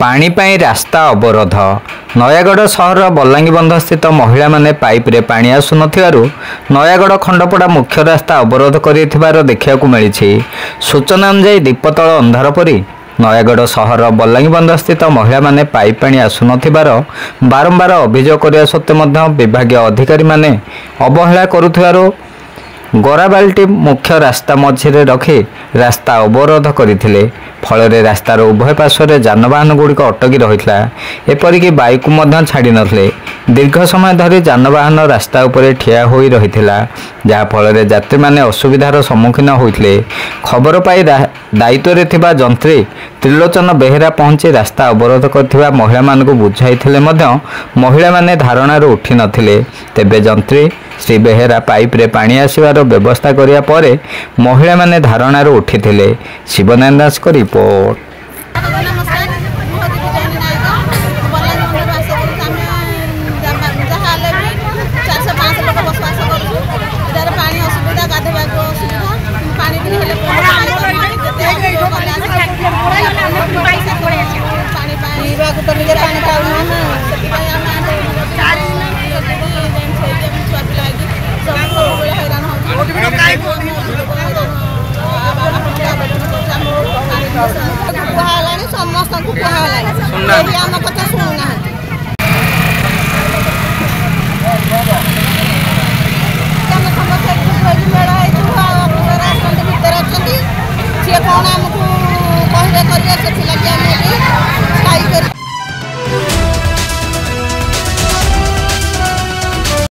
पानी पाई रास्ता अवरोध। नयागढ़ सहर बलांगीबंध स्थित महिला माने पाइप रे पानी आसु नथिबारु नयागढ़ खंडपड़ा मुख्य रास्ता अवरोध करिथिबार देखिବାକୁ मिलिछि। सूचना अनुसार दीपतल अंधारपरी नयागढ़ सहर बलांगीबंध स्थित महिला माने पाइप पानी आसु नथिबार बारंबार अभियोग करिया सत्ते मध्य विभागीय अधिकारी माने अवहेला करुथिबारु गराबाल्टी मुख्य रास्ता मझिरे रखी रास्ता अवरोध करथिले। फल रास्तार उभय पार्श्व जानवाहन गुड़िक अटकी रही एपरिक बाइक मध्य छाड़ी नथिले। दीर्घ समय धरी जानवाहन रास्ता उपरे ठिया होई रहिथिला जहाँफल यात्री माने असुविधार सम्मुखीन होइथिले। खबर पाई दायित्व रे थिबा जंत्री त्रिलोचन बेहेरा पहुंची रास्ता अवरोध करथिबा महिला मानकु बुझाइथिले मध्य महिला माने धारणार उठी नथिले। तेबे जंत्री श्री बेहेरा पाइप रे पानी आसीबार व्यवस्था करिया परे महिला माने धारणार उठिथिले। शिवनारायण दास को रिपोर्ट। समस्त आम कथा शुणुना मेला भितर अच्छा सी कौन आमको कहले कर